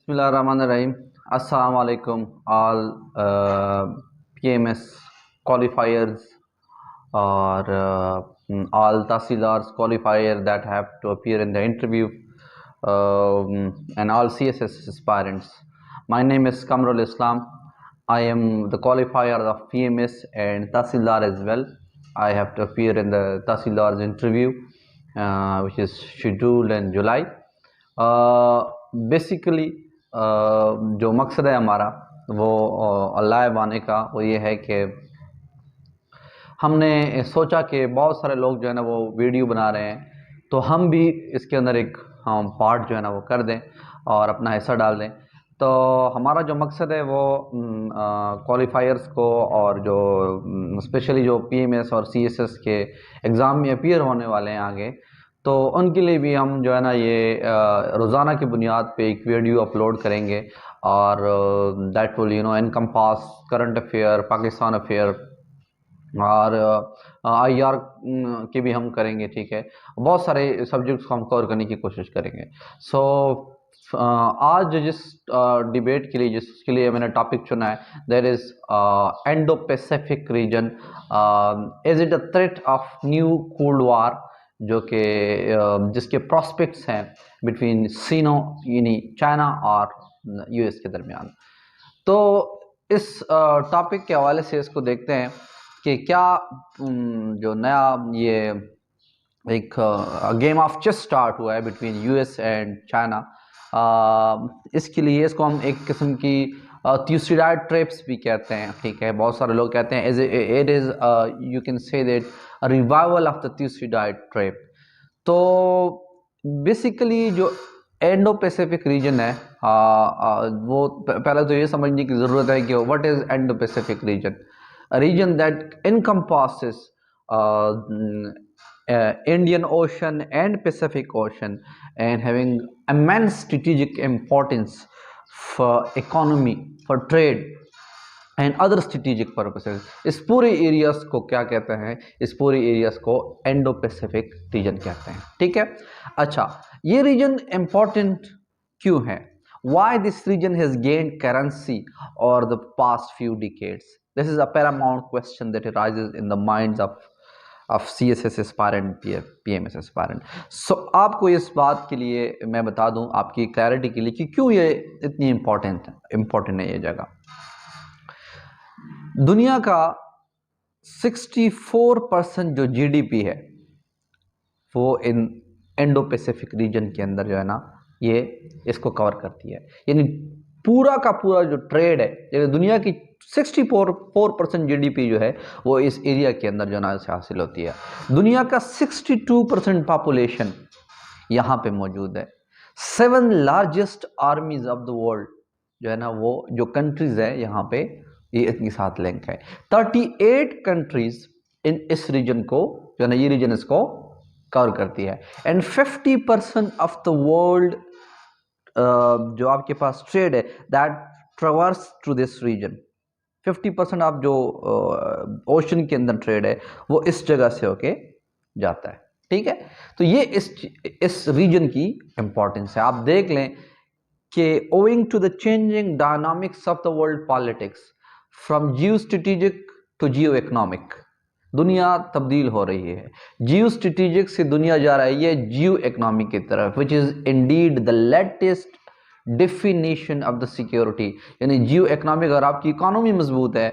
Bismillahirrahmanirrahim. Assalamu alaikum all PMS qualifiers or all Tahsilars qualifier that have to appear in the interview and all CSS aspirants. My name is Kamrul Islam. I am the qualifier of PMS and Tahsilar as well. I have to appear in the Tahsilar's interview which is scheduled in July. Basically जो मकसद है हमारा वो live आने का वो ये है कि हमने सोचा कि बहुत सारे लोग जो है ना वो वीडियो बना रहे हैं, तो हम भी इसके अंदर एक हम पार्ट जो है ना वो कर दें और अपना हिस्सा डाल दें। तो हमारा जो मकसद है वो क्वालिफायर्स को और जो स्पेशली जो पीएमएस और सीएसएस के एग्ज़ाम में अपीयर होने वाले हैं आगे, तो उनके लिए भी हम जो है ना ये रोज़ाना की बुनियाद पे एक वीडियो अपलोड करेंगे और that will encompass current affair, Pakistan affair और आईआर के भी हम करेंगे। ठीक है, बहुत सारे सब्जेक्ट्स को हम कवर करने की कोशिश करेंगे। सो आज जिस डिबेट के लिए जिसके लिए मैंने टॉपिक चुना है, that is Indo Pacific region, is it a threat of new cold war, जो कि जिसके प्रॉस्पेक्ट्स हैं बिटवीन यानी चाइना और यूएस के दरमियान। तो इस टॉपिक के हवाले से इसको देखते हैं कि क्या जो नया ये एक गेम ऑफ चेस स्टार्ट हुआ है बिटवीन यूएस एंड चाइना, इसके लिए इसको हम एक किस्म की थ्यूसिडाइड ट्रैप्स भी कहते हैं। ठीक है, बहुत सारे लोग कहते हैं it is you can say that revival of the Thucydides trap. तो बेसिकली जो इंडो पैसिफिक रीजन है, वो पहले तो ये समझने की ज़रूरत है कि what is Indo Pacific reason. A region that encompasses Indian Ocean and Pacific Ocean and having immense strategic importance for economy, for trade and other strategic purposes। इस पूरे एरियाज को क्या कहते हैं? इस पूरे एरियाज को इंडो पैसिफिक रीजन कहते हैं। ठीक है, अच्छा, ये रीजन important क्यों है? Why this region has gained currency over the past few decades? This is a paramount question that arises in the minds of CSS aspirant, PMS aspirant. So आपको इस बात के लिए मैं बता दूं, आपकी क्लैरिटी के लिए, कि क्यों ये इतनी इम्पोर्टेंट है ये जगह। दुनिया का 64% जो जीडीपी है वो इन इंडो पैसिफिक रीजन के अंदर जो है ना ये इसको कवर करती है। यानी पूरा का पूरा जो ट्रेड है, यानी दुनिया की 64% जीडीपी जो है वो इस एरिया के अंदर जो है से हासिल होती है। दुनिया का 62% पॉपुलेशन यहाँ पे मौजूद है। 7 लार्जेस्ट आर्मीज ऑफ द वर्ल्ड जो है ना वो जो कंट्रीज है यहाँ पे ये इतनी साथ लिंक है। 38 कंट्रीज इन इस रीजन को जो है ना ये रीजन इसको कवर करती है। एंड 50% ऑफ द वर्ल्ड जो आपके पास ट्रेड है that traverse through this region. 50% of जो ओशन के अंदर ट्रेड है वो इस जगह से होके जाता है। ठीक है, तो ये इस रीजन की इंपॉर्टेंस है। आप देख लें कि owing to the changing dynamics of the world politics from geo strategic to geo economic, दुनिया तब्दील हो रही है। जियो स्ट्रेटेजिक से दुनिया जा रही है जियो इकोनॉमिक की तरफ, which is Indeed the latest definition of the security. यानी जियो इकोनॉमिक, अगर आपकी इकोनॉमी मजबूत है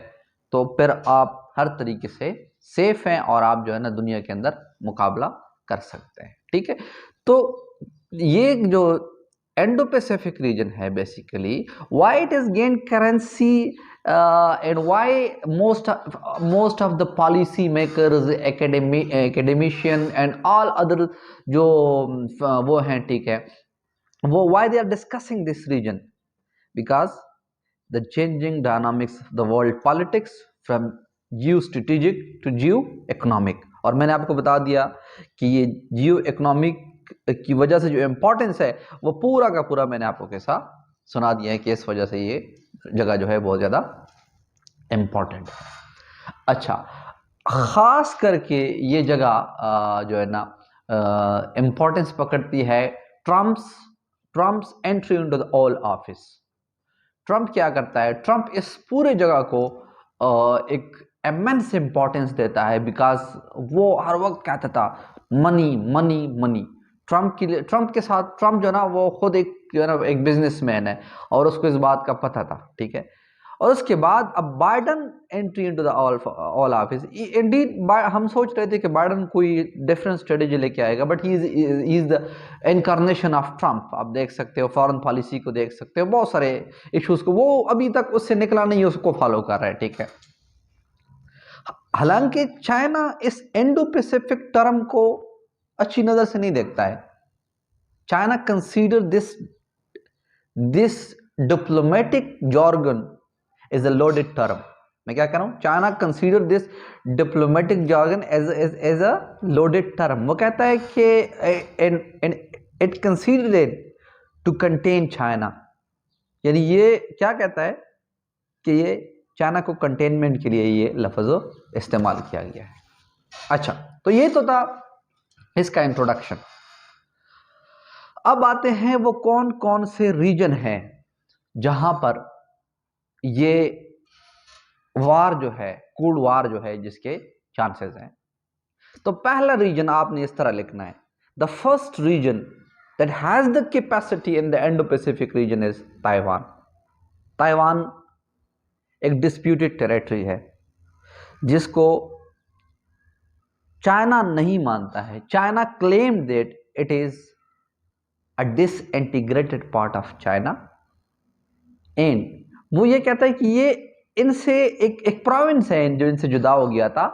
तो फिर आप हर तरीके से सेफ हैं और आप जो है ना दुनिया के अंदर मुकाबला कर सकते हैं। ठीक है, तो ये जो इंडो पैसिफिक रीजन है basically, why it is gain currency and why most of the policy makers, academician and all other जो वो हैं, ठीक है, वो why they are discussing this region? Because the changing dynamics of the world politics from geostrategic to geo-economic। और मैंने आपको बता दिया कि ये geo-economic की वजह से जो इम्पोर्टेंस है वो पूरा का पूरा मैंने आपको कैसा सुना दिया है कि इस वजह से ये जगह जो है बहुत ज़्यादा इम्पोर्टेंट है। अच्छा, ख़ास करके ये जगह जो है ना इम्पोर्टेंस पकड़ती है Trump's Trump's entry into the Oval office. Trump क्या करता है, ट्रम्प इस पूरे जगह को एक इमेंस इंपॉर्टेंस देता है, बिकॉज वो हर वक्त कहता था मनी मनी मनी। ट्रम्प के साथ, ट्रम्प जो ना वो खुद एक जो है ना एक बिजनेसमैन है और उसको इस बात का पता था, ठीक है। और उसके बाद अब Biden entry into the all office, Indeed हम सोच रहे थे कि बाइडन कोई डिफरेंट स्ट्रेटेजी लेके आएगा, but he is the incarnation of Trump. आप देख सकते हो फॉरेन पॉलिसी को, देख सकते हो बहुत सारे इश्यूज को, वो अभी तक उससे निकला नहीं, उसको फॉलो कर रहा है, ठीक है। हालांकि चाइना इस इंडो पैसिफिक टर्म को अच्छी नजर से नहीं देखता है। China consider this diplomatic jargon is a loaded term. मैं क्या कह रहा हूं, China consider this diplomatic jargon as a loaded term. वो कहता है कि it considered to contain China, यानी ये क्या कहता है कि ये चाइना को कंटेनमेंट के लिए ये लफ्ज इस्तेमाल किया गया है। अच्छा, तो ये तो था इसका इंट्रोडक्शन। अब आते हैं वो कौन कौन से रीजन हैं जहां पर ये वार जो है, कोल्ड वार जो है, जिसके चांसेस हैं। तो पहला रीजन आपने इस तरह लिखना है, the first region that has the capacity in the Indo Pacific region is Taiwan. Taiwan एक डिस्प्यूटेड टेरिटरी है जिसको चाइना नहीं मानता है। China claim that it is a disintegrated part of China, and वो ये कहता है कि ये इनसे एक प्रोविंस है जो इनसे जुदा हो गया था।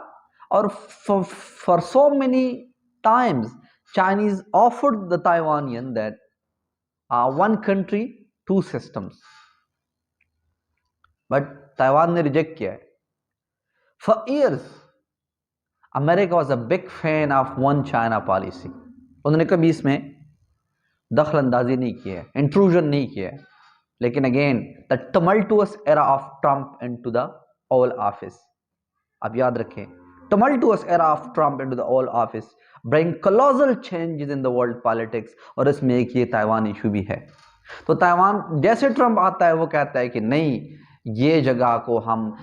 और for so many times Chinese offered the Taiwanian that one country two systems, but Taiwan ने रिजेक्ट किया है। For years America was a big fan of one China policy. उन्होंने कभी इसमें दखल अंदाजी नहीं किया है, इंट्रूजन नहीं किया है। लेकिन again the tumultuous era of Trump into the Oval Office, आप याद रखें, tumultuous era of Trump into the Oval Office bring colossal changes in the world politics, और इसमें एक ये ताइवान इशू भी है। तो ताइवान जैसे ट्रम्प आता है वो कहता है कि नहीं, ये जगह को हम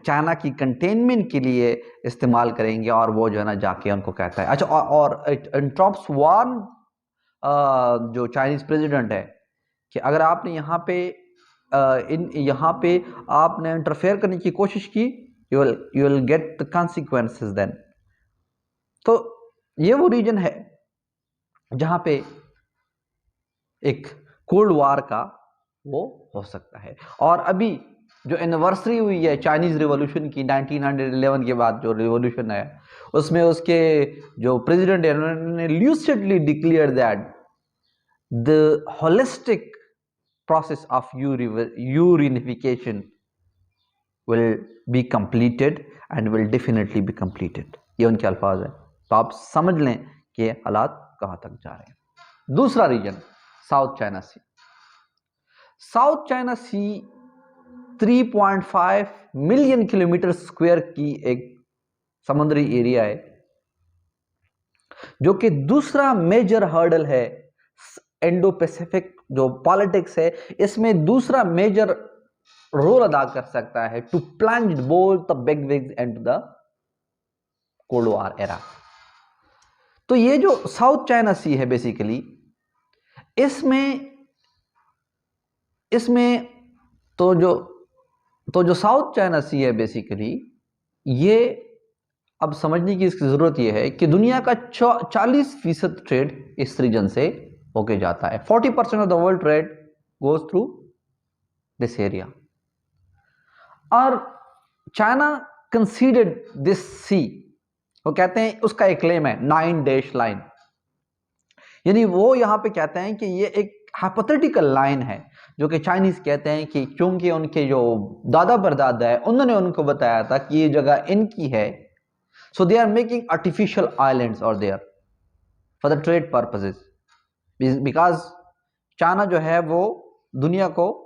चाइना की कंटेनमेंट के लिए इस्तेमाल करेंगे, और वो जो है ना जाके उनको कहता है। अच्छा, और ट्रम्प्स वार्न जो चाइनीज प्रेसिडेंट है कि अगर आपने यहाँ पे यहाँ पे आपने इंटरफेयर करने की कोशिश की, you will get the consequences then. तो ये वो रीजन है जहां पे एक कोल्ड वार का वो हो सकता है। और अभी जो एनिवर्सरी हुई है चाइनीज रिवॉल्यूशन की, 1911 के बाद जो रिवॉल्यूशन है, उसमें उसके जो प्रेसिडेंट है उन्होंने lucidly declare that the holistic process of reunification will be completed and will definitely be completed। ये उनके अल्फाज है। तो आप समझ लें कि ये हालात कहां तक जा रहे हैं। दूसरा region South China Sea. South China Sea 3.5 million kilometre square की एक समुद्री एरिया है, जो कि दूसरा मेजर हर्डल है इंडो पैसिफिक जो पॉलिटिक्स है, इसमें दूसरा मेजर रोल अदा कर सकता है to plunge both the big wigs into the cold war era. तो ये जो साउथ चाइना सी है बेसिकली, इसमें तो जो साउथ चाइना सी है बेसिकली, ये अब समझने की इसकी जरूरत यह है कि दुनिया का 40% ट्रेड इस रीजन से होके जाता है। 40% of the world trade goes through this area. और चाइना कंसीडर्ड दिस सी, वो कहते हैं, उसका एक क्लेम है 9 डैश लाइन, यानी वो यहां पे कहते हैं कि ये एक हाइपोथेटिकल लाइन है, जो कि चाइनीज कहते हैं कि क्योंकि उनके जो दादा परदादा है उन्होंने उनको बताया था कि ये जगह इनकी है, so they are making artificial islands और there for the trade purposes, because China जो है वो दुनिया को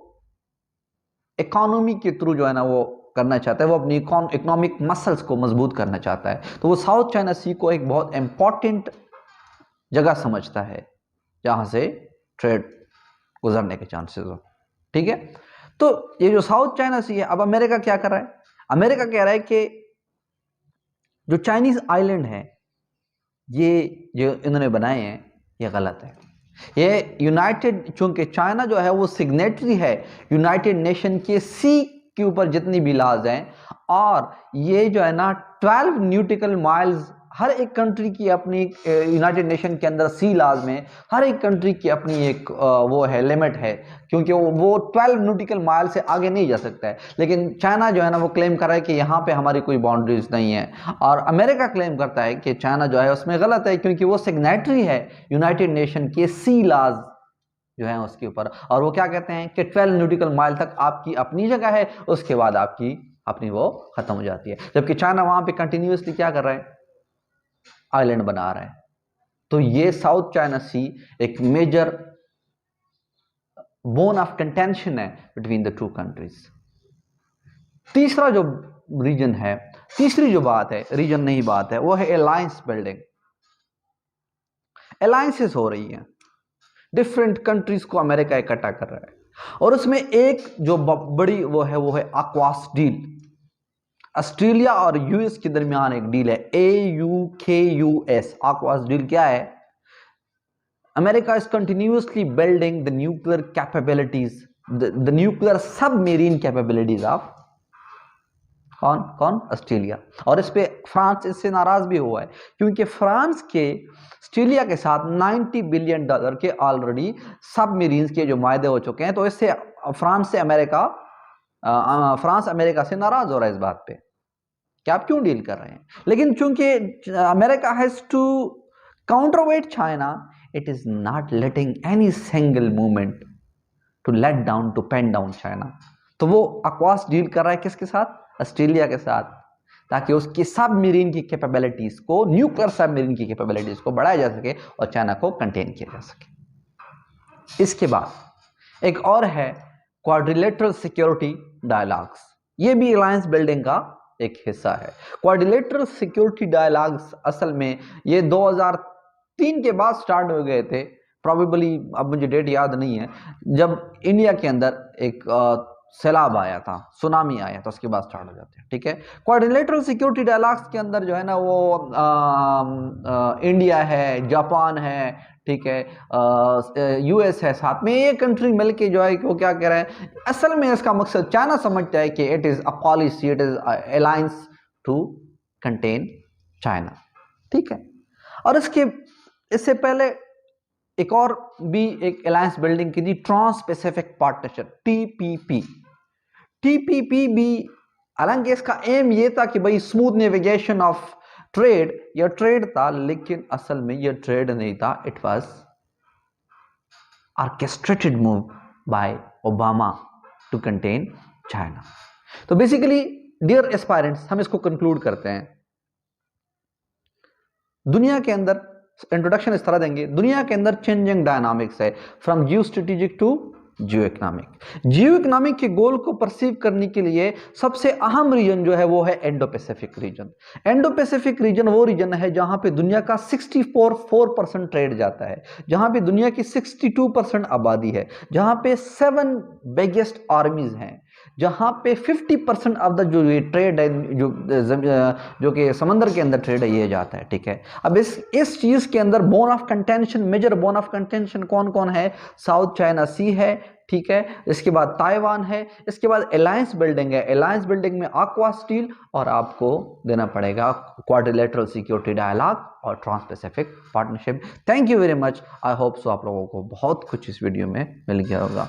इकोनॉमी के थ्रू जो है ना वो करना चाहता है, वो अपनी इकोनॉमिक मसल्स को मजबूत करना चाहता है। तो वो साउथ चाइना सी को एक बहुत इंपॉर्टेंट जगह समझता है जहां से ट्रेड गुजरने के चांसेस हो। ठीक है, तो ये जो साउथ चाइना सी है, अब अमेरिका क्या कर रहा है? अमेरिका कह रहा है कि जो चाइनीज आइलैंड है ये जो इन्होंने बनाए हैं ये गलत है। ये यूनाइटेड, चूंकि चाइना जो है वो सिग्नेटरी है यूनाइटेड नेशन के सी के ऊपर जितनी भी लॉज हैं, और ये जो है ना 12 न्यूटिकल माइल्स, हर एक कंट्री की अपनी, यूनाइटेड नेशन के अंदर सी लॉज में हर एक कंट्री की अपनी एक वो है, लिमिट है, क्योंकि वो 12 न्यूटिकल माइल से आगे नहीं जा सकता है। लेकिन चाइना जो है ना वो क्लेम कर रहा है कि यहाँ पे हमारी कोई बाउंड्रीज नहीं है, और अमेरिका क्लेम करता है कि चाइना जो है उसमें गलत है, क्योंकि वो सिग्नेटरी है यूनाइटेड नेशन के सी लॉज जो है उसके ऊपर। और वो क्या कहते हैं कि 12 न्यूटिकल माइल तक आपकी अपनी जगह है, उसके बाद आपकी अपनी वो खत्म हो जाती है। जबकि चाइना वहां पे कंटिन्यूसली क्या कर रहा है? आइलैंड बना रहा है। तो ये साउथ चाइना सी एक मेजर बोन ऑफ कंटेंशन है बिटवीन द टू कंट्रीज। तीसरा जो रीजन है, तीसरी जो बात है, रीजन नहीं बात है, वो है अलायंस बिल्डिंग। अलायंसेस हो रही हैं, डिफरेंट कंट्रीज को अमेरिका इकट्ठा कर रहा है, और उसमें एक जो बड़ी वो है आक्वास डील। ऑस्ट्रेलिया और यूएस के दरमियान एक डील है, AUKUS। आक्वास डील क्या है? America is continuously building the nuclear capabilities, the nuclear submarine capabilities of कौन? ऑस्ट्रेलिया। और इस पे फ्रांस इससे नाराज भी हुआ है, क्योंकि फ्रांस के ऑस्ट्रेलिया के साथ $90 बिलियन के ऑलरेडी सबमरीन्स के जो मायदे हो चुके हैं। तो इससे फ्रांस अमेरिका से नाराज हो रहा है इस बात पे कि आप क्यों डील कर रहे हैं। लेकिन चूंकि America has to counterweight China, it is not letting any single movement to let down, to pen down China. तो वो अक्वास डील कर रहा है किसके साथ? ऑस्ट्रेलिया के साथ, ताकि उसकी सबमरीन की कैपेबिलिटीज को, न्यूक्लियर सबमरीन की कैपेबिलिटीज को बढ़ाया जा सके और चाइना को कंटेन किया जा सके। इसके बाद एक और है क्वाड्रिलेटरल सिक्योरिटी डायलॉग्स। ये भी अलायंस बिल्डिंग का एक हिस्सा है। क्वाड्रिलेटरल सिक्योरिटी डायलॉग्स असल में ये 2003 के बाद स्टार्ट हो गए थे, प्रॉबेबली, अब मुझे डेट याद नहीं है, जब इंडिया के अंदर एक सैलाब आया था, सुनामी आया था, उसके बाद स्टार्ट हो जाते हैं। ठीक है, क्वाड्रिलेटरल सिक्योरिटी डायलॉग्स के अंदर जो है ना वो इंडिया है, जापान है, ठीक है, यूएस है, साथ में ये कंट्री मिलके जो है वो क्या कह रहे हैं, असल में इसका मकसद चाइना समझता है कि it is a policy, it is alliance to contain China. ठीक है, और इससे पहले एक और भी एक अलायंस बिल्डिंग की थी, ट्रांस पैसिफिक पार्टनरशिप, टीपीपी भी, हालांकि इसका एम ये था कि भाई स्मूथ नेविगेशन ऑफ ट्रेड, या ट्रेड था, लेकिन असल में यह ट्रेड नहीं था, it was orchestrated move by Obama to contain China. तो बेसिकली डियर एस्पायरेंट्स, हम इसको कंक्लूड करते हैं। दुनिया के अंदर, इंट्रोडक्शन इस तरह देंगे, दुनिया के अंदर चेंजिंग डायनामिक्स है, from geo strategic to geo economic. Geo economic के गोल को परसीव करने के लिए सबसे अहम रीजन जो है वो है Indo Pacific reason. Indo Pacific reason वो रीजन है जहां पे दुनिया का 64% ट्रेड जाता है, जहां पे दुनिया की 62% आबादी है, जहां पे 7 बिगेस्ट आर्मीज हैं, जहां पे 50% ऑफ द जो ये ट्रेड है, जो कि समंदर के अंदर ट्रेड है, ये जाता है। ठीक है, अब इस चीज के अंदर bone of contention, major bone of contention कौन कौन है? साउथ चाइना सी है, ठीक है, इसके बाद ताइवान है, इसके बाद अलायंस बिल्डिंग है, अलायंस बिल्डिंग में aqua स्टील, और आपको देना पड़ेगा क्वाड्रिलेटरल सिक्योरिटी डायलॉग और trans pacific partnership. Thank you very much, I hope so आप लोगों को बहुत कुछ इस वीडियो में मिल गया होगा।